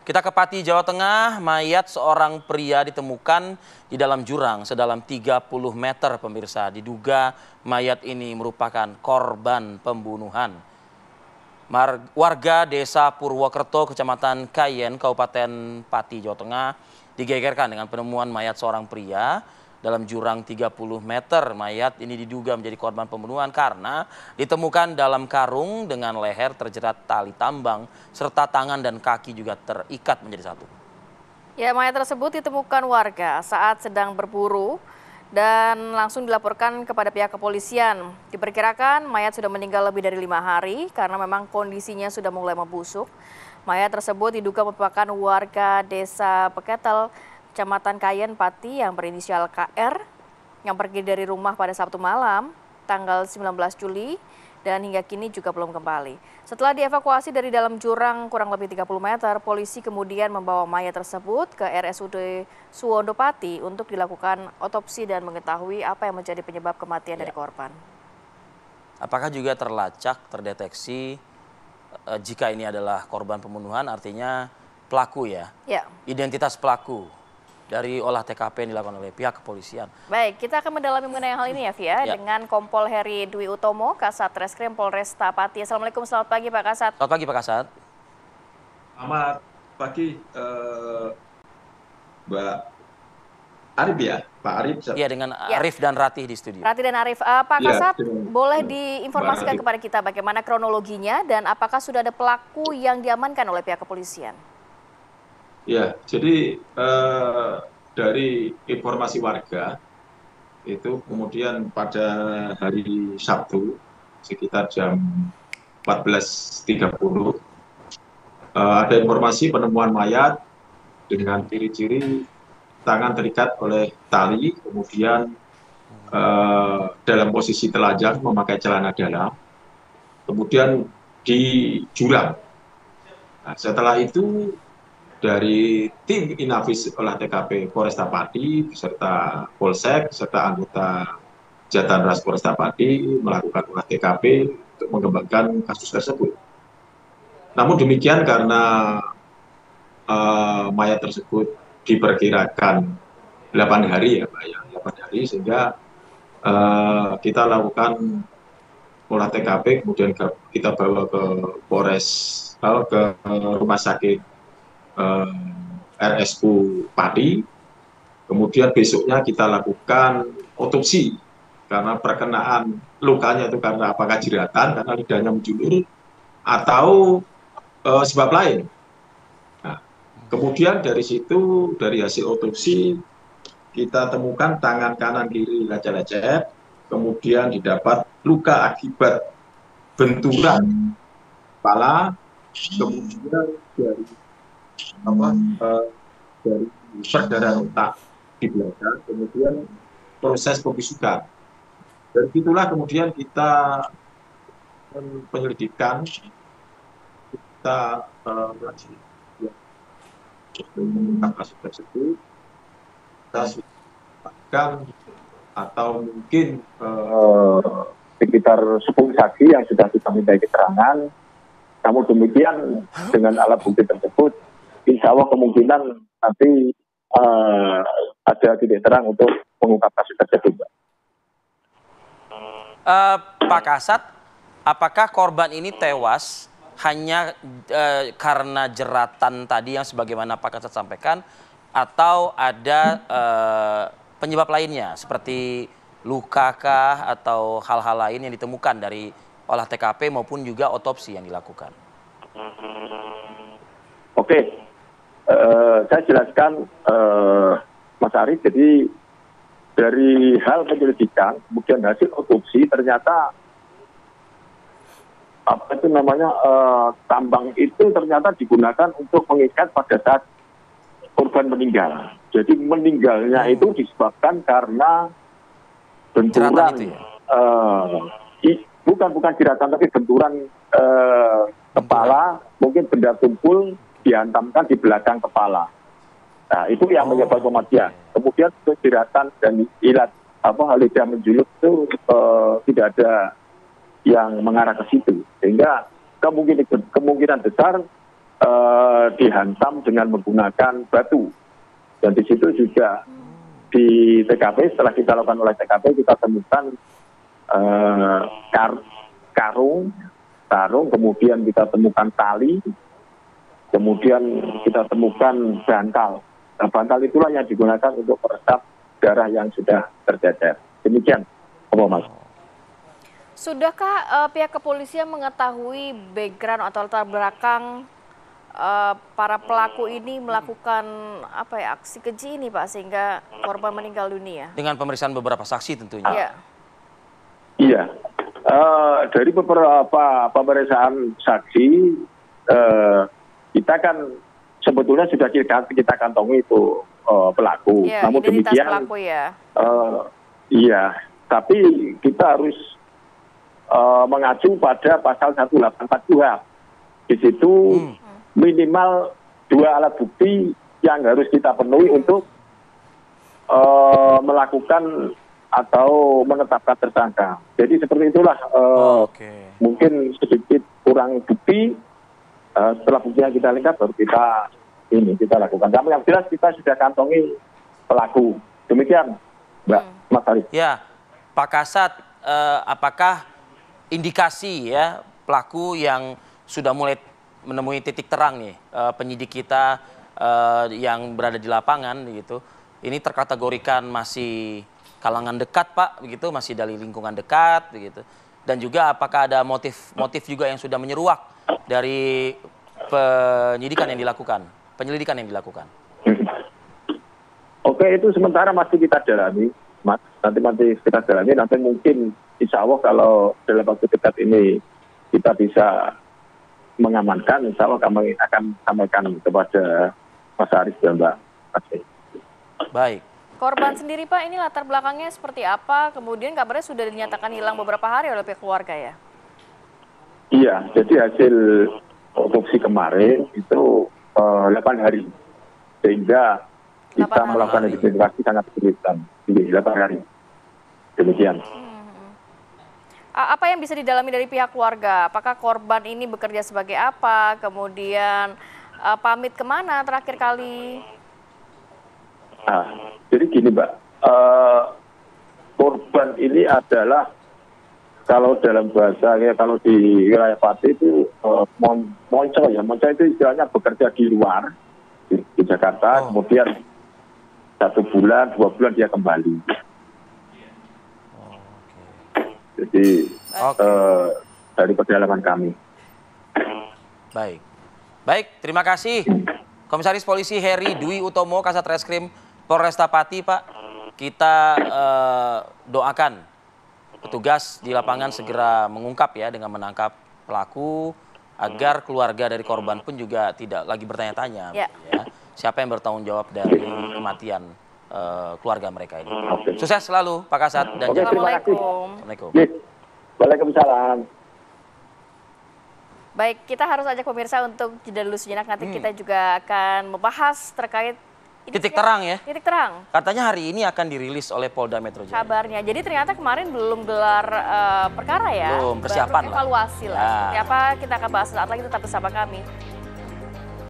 Kita ke Pati, Jawa Tengah, mayat seorang pria ditemukan di dalam jurang sedalam 30 meter, pemirsa. Diduga mayat ini merupakan korban pembunuhan. Warga desa Purwokerto, Kecamatan Kayen, Kabupaten Pati, Jawa Tengah, digegerkan dengan penemuan mayat seorang pria dalam jurang 30 meter. Mayat ini diduga menjadi korban pembunuhan karena ditemukan dalam karung dengan leher terjerat tali tambang serta tangan dan kaki juga terikat menjadi satu. Ya, mayat tersebut ditemukan warga saat sedang berburu dan langsung dilaporkan kepada pihak kepolisian. Diperkirakan mayat sudah meninggal lebih dari 5 hari karena memang kondisinya sudah mulai membusuk. Mayat tersebut diduga merupakan warga desa Peketel, Kecamatan Kayen, Pati yang berinisial KR yang pergi dari rumah pada Sabtu malam, tanggal 19 Juli, dan hingga kini juga belum kembali. Setelah dievakuasi dari dalam jurang kurang lebih 30 meter, polisi kemudian membawa mayat tersebut ke RSUD Suwondo Pati untuk dilakukan otopsi dan mengetahui apa yang menjadi penyebab kematian dari korban. Apakah juga terdeteksi jika ini adalah korban pembunuhan, artinya pelaku ya? Identitas pelaku dari olah TKP yang dilakukan oleh pihak kepolisian. Baik, kita akan mendalami mengenai hal ini ya, dengan Kompol Heri Dwi Utomo, Kasat Reskrim Polresta Pati. Assalamualaikum, selamat pagi Pak Kasat. Selamat pagi Pak Kasat. Selamat pagi Mbak Arif ya, Pak Arif. Iya, dengan Arif dan Ratih di studio. Ratih dan Arif, Pak Kasat, boleh diinformasikan kepada kita bagaimana kronologinya dan apakah sudah ada pelaku yang diamankan oleh pihak kepolisian? Ya, jadi dari informasi warga itu kemudian pada hari Sabtu sekitar jam 14.30 ada informasi penemuan mayat dengan ciri-ciri tangan terikat oleh tali, kemudian dalam posisi telanjang memakai celana dalam, kemudian di jurang. Nah, setelah itu dari tim Inafis olah TKP Polresta Pati beserta Polsek serta anggota Jatanras Polresta Pati melakukan olah TKP untuk mengembangkan kasus tersebut. Namun demikian karena mayat tersebut diperkirakan 8 hari ya Pak ya, 8 hari sehingga kita lakukan olah TKP kemudian kita bawa ke Polres ke rumah sakit RSU Pati, kemudian besoknya kita lakukan otopsi karena perkenaan lukanya itu karena apakah jeratan karena lidahnya menjulur atau sebab lain. Nah, kemudian dari situ dari hasil otopsi kita temukan tangan kanan kiri lecet-lecet, kemudian didapat luka akibat benturan kepala, kemudian dari perdarahan otak di belakang, kemudian proses pembusukan. Dari itulah kemudian kita penyelidikan, kita mengungkap kasus tersebut, kita sudah atau mungkin sekitar 10 saksi yang sudah kita minta keterangan. Namun demikian dengan alat bukti tersebut, insya Allah kemungkinan nanti ada titik terang untuk mengungkap kasus tersebut. Pak Kasat, apakah korban ini tewas hanya karena jeratan tadi yang sebagaimana Pak Kasat sampaikan, atau ada penyebab lainnya seperti lukakah atau hal-hal lain yang ditemukan dari olah TKP maupun juga otopsi yang dilakukan? Oke, saya jelaskan Mas Arif. Jadi dari hal penyelidikan, kemudian hasil otopsi ternyata tambang itu ternyata digunakan untuk mengikat pada saat korban meninggal. Jadi meninggalnya itu disebabkan karena benturan itu ya? bukan jeratan tapi benturan kepala, mungkin benda tumpul dihantamkan di belakang kepala. Nah, itu yang menyebabkan kematian. Kemudian jeratan dan ilat lidah menjulur itu tidak ada yang mengarah ke situ, sehingga kemungkinan besar dihantam dengan menggunakan batu. Dan di situ juga di TKP, setelah kita lakukan oleh TKP, kita temukan karung, kemudian kita temukan tali, kemudian kita temukan bantal. Nah, bantal itulah yang digunakan untuk meresap darah yang sudah tercecer. Demikian, Mas. Sudahkah pihak kepolisian mengetahui background atau latar belakang para pelaku ini melakukan aksi keji ini, Pak, sehingga korban meninggal dunia? Dengan pemeriksaan beberapa saksi tentunya. Iya. Iya. Dari beberapa pemeriksaan saksi, kita kan sebetulnya sudah kita kantongi itu pelaku. Ya, namun identitas demikian, pelaku ya. Iya, tapi kita harus mengacu pada pasal 184 KUHP. Di situ minimal 2 alat bukti yang harus kita penuhi untuk melakukan atau menetapkan tersangka. Jadi seperti itulah mungkin sedikit kurang bukti. Setelah buktinya kita lengkap baru kita lakukan. Tapi yang jelas kita sudah kantongi pelaku. Demikian, Mbak Mas Arif. Ya, Pak Kasat, apakah indikasi ya pelaku yang sudah mulai menemui titik terang nih penyidik kita yang berada di lapangan gitu, ini terkategorikan masih kalangan dekat, Pak, begitu, masih dari lingkungan dekat begitu, dan juga apakah ada motif juga yang sudah menyeruak dari penyelidikan yang dilakukan? Oke, itu sementara masih kita dalami, Mas. Nanti kita dalami, nanti mungkin insya Allah kalau dalam waktu dekat ini kita bisa mengamankan, insya Allah kami akan sampaikan kepada Mas Arif dan Mbak Asri. Baik. Korban sendiri, Pak, ini latar belakangnya seperti apa? Kemudian kabarnya sudah dinyatakan hilang beberapa hari oleh pihak keluarga ya? Iya, jadi hasil otopsi kemarin itu 8 hari. Sehingga kita melakukan identifikasi sangat kesulitan. 8 hari. Demikian. Apa yang bisa didalami dari pihak keluarga? Apakah korban ini bekerja sebagai apa? Kemudian pamit kemana terakhir kali? Jadi gini, Mbak. Korban ini adalah kalau dalam bahasa kalau di wilayah Pati itu monco ya. Monco itu istilahnya bekerja di luar di Jakarta, kemudian 1 bulan, 2 bulan dia kembali. Jadi dari pedalaman kami. Baik, terima kasih Komisaris Polisi Heri Dwi Utomo, Kasat Reskrim Polresta Pati, Pak. Kita doakan petugas di lapangan segera mengungkap ya dengan menangkap pelaku agar keluarga dari korban pun juga tidak lagi bertanya-tanya ya, siapa yang bertanggung jawab dari kematian keluarga mereka ini. Sukses selalu Pak Kasat dan Assalamualaikum. Waalaikumsalam. Baik, kita harus ajak pemirsa untuk jeda dulu sejenak. Nanti kita juga akan membahas terkait titik terang ya. Titik terang. Katanya hari ini akan dirilis oleh Polda Metro Jaya. Kabarnya. Jadi ternyata kemarin belum gelar perkara ya. Belum, persiapan baru evaluasi lah. Ya. Seperti apa kita akan bahas saat lagi, tetap bersama kami.